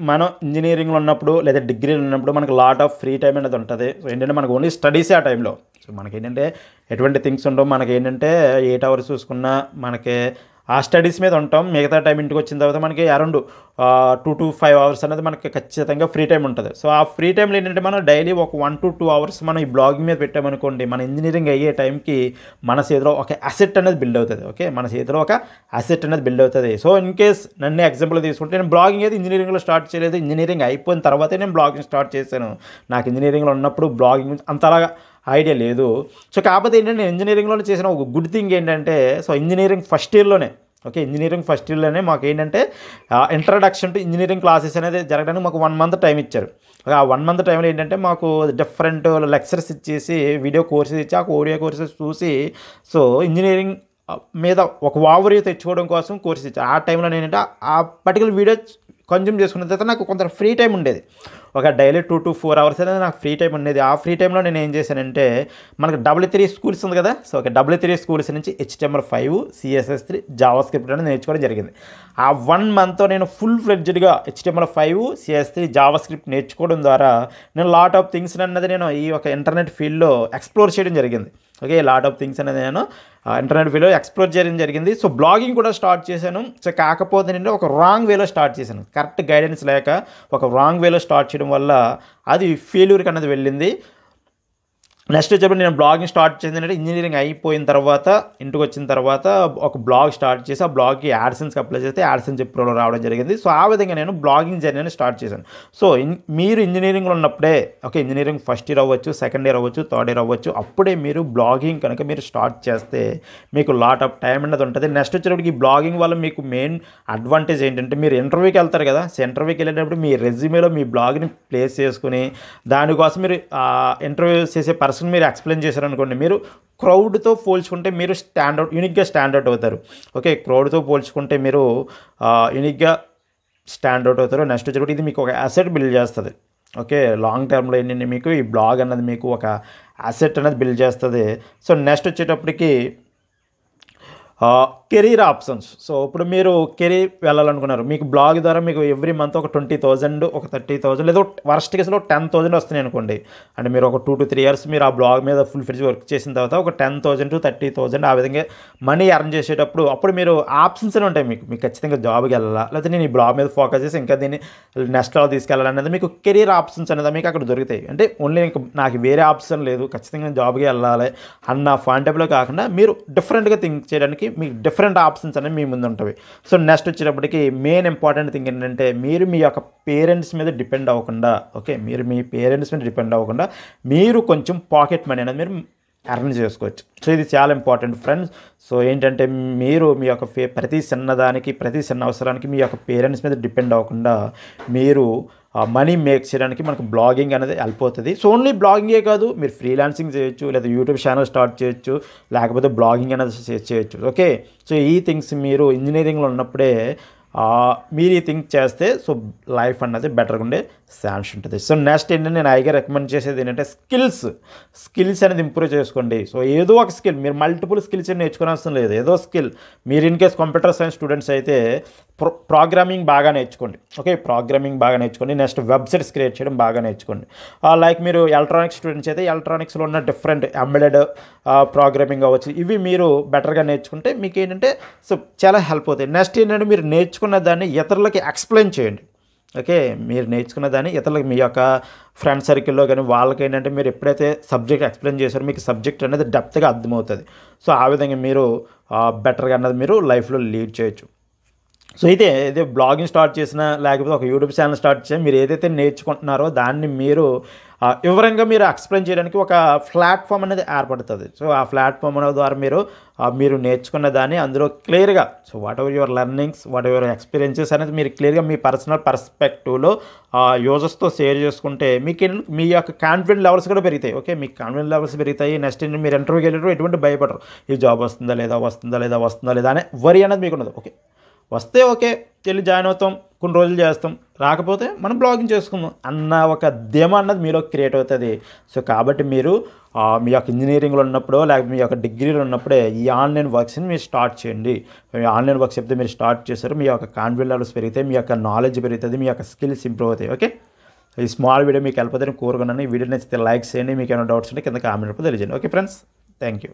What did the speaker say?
మనం ఇంజినీరింగ్లో ఉన్నప్పుడు లేదా డిగ్రీలో ఉన్నప్పుడు మనకు లాట్ ఆఫ్ ఫ్రీ టైం అనేది ఉంటుంది. సో ఏంటంటే మనకు ఓన్లీ స్టడీసే ఆ టైంలో. సో మనకేంటంటే ఎటువంటి థింగ్స్ ఉండవు. మనకేంటంటే 8 అవర్స్ చూసుకున్నా మనకి ఆ స్టడీస్ మీద ఉంటాం. మిగతా టైం ఇంటికి వచ్చిన తర్వాత మనకి అరౌండ్ 2 to 5 అవర్స్ అనేది మనకి ఖచ్చితంగా ఫ్రీ టైం ఉంటుంది. సో ఆ ఫ్రీ టైంలో ఏంటంటే మనం డైలీ ఒక 1 to 2 అవర్స్ మనం ఈ బ్లాగింగ్ మీద పెట్టామనుకోండి, మన ఇంజనీరింగ్ అయ్యే టైంకి మన చేతిలో ఒక అసెట్ అనేది బిల్డ్ అవుతుంది. ఓకే, మన చేతిలో ఒక అసెట్ అనేది బిల్డ్ అవుతుంది. సో ఇన్ కేస్ నన్ను ఎగ్జాంపుల్ తీసుకుంటే నేను బ్లాగింగ్ అయితే ఇంజనీరింగ్లో స్టార్ట్ చేయలేదు. ఇంజనీరింగ్ అయిపోయిన తర్వాతే నేను బ్లాగింగ్ స్టార్ట్ చేశాను. నాకు ఇంజనీరింగ్లో ఉన్నప్పుడు బ్లాగింగ్ అంతలాగా ఐడియా లేదు. సో కాకపోతే ఏంటంటే నేను ఇంజనీరింగ్లోనే చేసిన ఒక గుడ్ థింగ్ ఏంటంటే, సో ఇంజనీరింగ్ ఫస్ట్ ఇయర్లోనే ఇంజనీరింగ్ ఫస్ట్ ఇయర్లోనే మాకు ఏంటంటే ఇంట్రడక్షన్ టు ఇంజనీరింగ్ క్లాసెస్ అనేది జరగడానికి మాకు 1 month టైం ఇచ్చారు. ఆ 1 month టైంలో ఏంటంటే మాకు డిఫరెంట్ లెక్చర్స్ ఇచ్చేసి వీడియో కోర్సెస్ ఇచ్చి ఆ వీడియో కోర్సెస్ చూసి సో ఇంజనీరింగ్ మీద ఒక ఓవర్వ్యూ తెచ్చుకోవడం కోసం కోర్సెస్ ఇచ్చారు. ఆ టైంలో నేనంటే ఆ పర్టికులర్ వీడియో కన్జ్యూమ్ చేసుకున్న తర్వాత నాకు కొంత ఫ్రీ టైం ఉండేది. ఒక డైలీ 2 to 4 అవర్స్ అనేది నాకు ఫ్రీ టైం ఉండేది. ఆ ఫ్రీ టైంలో నేను ఏం చేశానంటే, మనకు W3 స్కూల్స్ ఉంది కదా, సో ఒక W3 స్కూల్స్ నుంచి HTML5, CSS3, జావాస్క్రిప్ట్ అనేది నేర్చుకోవడం జరిగింది. ఆ 1 monthతో నేను ఫుల్ ఫ్లెడ్జ్డ్గా HTML5, CSS3, జావాస్క్రిప్ట్ నేర్చుకోవడం ద్వారా నేను లాట్ ఆఫ్ థింగ్స్ అన్నది నేను ఈ యొక్క ఇంటర్నెట్ ఫీల్డ్లో ఎక్స్ప్లోర్ చేయడం జరిగింది. ఓకే, లాట్ ఆఫ్ థింగ్స్ అనేది నేను ఇంటర్నెట్ వేలో ఎక్స్ప్లోర్ చేయడం జరిగింది. సో బ్లాగింగ్ కూడా స్టార్ట్ చేశాను. సో కాకపోతే నేను ఒక రాంగ్ వేలో స్టార్ట్ చేశాను. కరెక్ట్ గైడెన్స్ లేక ఒక రాంగ్ వేలో స్టార్ట్ చేయడం వల్ల అది ఫెయిల్యూర్కి అనేది వెళ్ళింది. నెక్స్ట్ వచ్చేప్పుడు నేను బ్లాగింగ్ స్టార్ట్ చేసిందంటే ఇంజనీరింగ్ అయిపోయిన తర్వాత ఇంటికి వచ్చిన తర్వాత ఒక బ్లాగ్ స్టార్ట్ చేసి ఆ బ్లాగ్కి యాడ్సెన్స్కి అప్లై చేస్తే యాడ్సెన్స్ ప్రోలో రావడం జరిగింది. సో ఆ విధంగా నేను బ్లాగింగ్ జర్నీని స్టార్ట్ చేశాను. సో మీరు ఇంజనీరింగ్లో ఉన్నప్పుడే ఇంజనీరింగ్ ఫస్ట్ ఇయర్ అవ్వచ్చు, సెకండ్ ఇయర్ అవ్వచ్చు, థర్డ్ ఇయర్ అవ్వచ్చు, అప్పుడే మీరు బ్లాగింగ్ కనుక మీరు స్టార్ట్ చేస్తే మీకు లాట్ ఆఫ్ టైం అనేది ఉంటుంది. నెక్స్ట్ వచ్చేటప్పుడు ఈ బ్లాగింగ్ వల్ల మీకు మెయిన్ అడ్వాంటేజ్ ఏంటంటే, మీరు ఇంటర్వ్యూకి వెళ్తారు కదా, సో ఇంటర్వ్యూకి వెళ్ళేటప్పుడు మీ రెజ్యూమేలో మీ బ్లాగ్ని ప్లేస్ చేసుకుని దానికోసం మీరు ఇంటర్వ్యూ చేసే మీరు ఎక్స్ప్లెయిన్ చేశారనుకోండి, మీరు క్రౌడ్తో పోల్చుకుంటే మీరు యూనిక్గా స్టాండౌట్ అవుతారు. ఓకే, క్రౌడ్తో పోల్చుకుంటే మీరు యూనిక్గా స్టాండౌట్ అవుతారు. నెక్స్ట్ వచ్చేటప్పుడు ఇది మీకు ఒక అసెట్ బిల్డ్ చేస్తుంది. ఓకే, లాంగ్ టర్మ్లో ఏంటంటే మీకు ఈ బ్లాగ్ అన్నది మీకు ఒక అసెట్ అనేది బిల్డ్ చేస్తుంది. సో నెక్స్ట్ వచ్చేటప్పటికి కెరీర్ ఆప్షన్స్. సో ఇప్పుడు మీరు కెరీర్ వెళ్ళాలనుకున్నారు, మీకు బ్లాగ్ ద్వారా మీకు ఎవ్రీ మంత్ ఒక 20,000, ఒక 30,000 లేదా వర్స్ట్ కేసులో 10,000 వస్తున్నాయి అనుకోండి. అంటే మీరు ఒక 2 to 3 years మీరు ఆ బ్లాగ్ మీద ఫుల్ ఫ్లెడ్జ్ వర్క్ చేసిన తర్వాత ఒక 10,000 to 30,000 ఆ విధంగా మనీ ఎర్న్ చేసేటప్పుడు అప్పుడు మీరు ఆప్షన్స్ అని ఉంటాయి. మీకు ఖచ్చితంగా జాబ్కి వెళ్ళాలా, లేకపోతే నేను ఈ బ్లాగ్ మీద ఫోకస్ చేసి ఇంకా దీన్ని నెక్స్ట్ లెవెల్ తీసుకెళ్ళాలనేది మీకు కెరీర్ ఆప్షన్స్ అనేది మీకు అక్కడ దొరుకుతాయి. అంటే ఓన్లీ నాకు వేరే ఆప్షన్ లేదు, ఖచ్చితంగా జాబ్కి వెళ్ళాలి అన్న పాయింట్లో కాకుండా మీరు డిఫరెంట్గా థింక్ చేయడానికి మీకు డిఫరెంట్ ఆప్షన్స్ అనేవి మీ ముందు ఉంటాయి. సో నెక్స్ట్ వచ్చేటప్పటికి మెయిన్ ఇంపార్టెంట్ థింగ్ ఏంటంటే, మీరు మీ యొక్క పేరెంట్స్ మీద డిపెండ్ అవ్వకుండా, మీరు మీ పేరెంట్స్ మీద డిపెండ్ అవ్వకుండా మీరు కొంచెం పాకెట్ మనీ అనేది మీరు ఎర్న్ చేసుకోవచ్చు. సో ఇది చాలా ఇంపార్టెంట్ ఫ్రెండ్స్. సో ఏంటంటే మీరు మీ యొక్క ప్రతి చిన్నదానికి, ప్రతి చిన్న అవసరానికి మీ యొక్క పేరెంట్స్ మీద డిపెండ్ అవ్వకుండా మీరు మనీ మేక్ చేయడానికి మనకు బ్లాగింగ్ అనేది హెల్ప్ అవుతుంది. సో ఓన్లీ బ్లాగింగే కాదు, మీరు ఫ్రీలాన్సింగ్ చేయొచ్చు, లేదా యూట్యూబ్ ఛానల్ స్టార్ట్ చేయొచ్చు, లేకపోతే బ్లాగింగ్ అనేది చేయొచ్చు. ఓకే, సో ఈ థింగ్స్ మీరు ఇంజనీరింగ్లో ఉన్నప్పుడే మీరు ఈ థింక్ చేస్తే సో లైఫ్ అన్నది బెటర్గా ఉండే ఛాన్స్ ఉంటుంది. సో నెక్స్ట్ ఏంటంటే నేను ఐగా రికమెండ్ చేసేది ఏంటంటే స్కిల్స్ అనేది ఇంప్రూవ్ చేసుకోండి. సో ఏదో ఒక స్కిల్, మీరు మల్టిపుల్ స్కిల్స్ నేర్చుకునే అవసరం లేదు. ఏదో స్కిల్, మీరు in case computer science students అయితే ప్రోగ్రామింగ్ బాగా నేర్చుకోండి. ఓకే, ప్రోగ్రామింగ్ బాగా నేర్చుకోండి. నెక్స్ట్ వెబ్సైట్స్ క్రియేట్ చేయడం బాగా నేర్చుకోండి. లైక్ మీరు ఎలక్ట్రానిక్స్ స్టూడెంట్స్ అయితే ఎలక్ట్రానిక్స్లో ఉన్న డిఫరెంట్ ఎంబెడెడ్ ప్రోగ్రామింగ్ అవ్వచ్చు, ఇవి మీరు బెటర్గా నేర్చుకుంటే మీకు ఏంటంటే సో చాలా హెల్ప్ అవుతాయి. నెక్స్ట్ ఏంటంటే మీరు నేర్చుకున్న దాన్ని ఇతరులకి ఎక్స్ప్లెయిన్ చేయండి. ఓకే, మీరు నేర్చుకున్న దాన్ని ఇతరులకు మీ యొక్క ఫ్రెండ్ సర్కిల్లో కానీ వాళ్ళకి ఏంటంటే మీరు ఎప్పుడైతే సబ్జెక్ట్ ఎక్స్ప్లెయిన్ చేశారో మీకు సబ్జెక్ట్ అనేది డెప్త్గా అర్థమవుతుంది. సో ఆ విధంగా మీరు బెటర్గా అన్నది మీరు లైఫ్లో లీడ్ చేయొచ్చు. సో ఇదే బ్లాగింగ్ స్టార్ట్ చేసినా, లేకపోతే ఒక యూట్యూబ్ ఛానల్ స్టార్ట్ చేసినా, మీరు ఏదైతే నేర్చుకుంటున్నారో దాన్ని మీరు వివరంగా మీరు ఎక్స్ప్లెయిన్ చేయడానికి ఒక ప్లాట్ఫామ్ అనేది ఏర్పడుతుంది. సో ఆ ప్లాట్ఫామ్ ద్వారా మీరు నేర్చుకున్న దాన్ని అందులో క్లియర్గా, so what ever your learnings, what ever experiences అనేది మీరు క్లియర్గా మీ పర్సనల్ పర్స్పెక్టివ్లో యూజర్స్తో షేర్ చేసుకుంటే మీకు మీ యొక్క కాన్ఫిడెంట్ లెవెల్స్ కూడా పెరుగుతాయి. ఓకే, మీ కాన్ఫిడెంట్ లెవెల్స్ పెరుగుతాయి. నెక్స్ట్ ఏంటంటే మీరు ఇంటర్వ్యూకి వెళ్ళేటప్పుడు ఎటువంటి భయపడరు, ఈ జాబ్ వస్తుందా లేదా అనే వరి అనేది మీకు ఉండదు. ఓకే, వస్తే ఓకే వెళ్ళి జాయిన్ అవుతాం, కొన్ని రోజులు చేస్తాం, రాకపోతే మనం బ్లాగింగ్ చేసుకుందాం అన్న ఒక ధీమా అన్నది మీలో క్రియేట్ అవుతుంది. సో కాబట్టి మీరు మీ యొక్క ఇంజనీరింగ్లో ఉన్నప్పుడు లేకపోతే మీ యొక్క డిగ్రీలో ఉన్నప్పుడే ఈ ఆన్లైన్ వర్క్స్ని మీరు స్టార్ట్ చేయండి. ఆన్లైన్ వర్క్స్ చెప్తే మీరు స్టార్ట్ చేశారు, మీ యొక్క కాన్ఫిడెన్స్ లెవెల్స్ పెరుగుతాయి, మీ యొక్క నాలెడ్జ్ పెరుగుతుంది, మీ యొక్క స్కిల్స్ ఇంప్రూవ్ అవుతాయి. ఓకే, ఈ స్మాల్ వీడియో మీకు వెళ్ళిపోతే కోరుకున్నాను. ఈ వీడియో నచ్చితే లైక్ చేయండి, మీకు ఏమైనా డౌట్స్ ఉంటే కింద కామెంట్ రూపంలో తెలియజేయండి. Okay friends, thank you.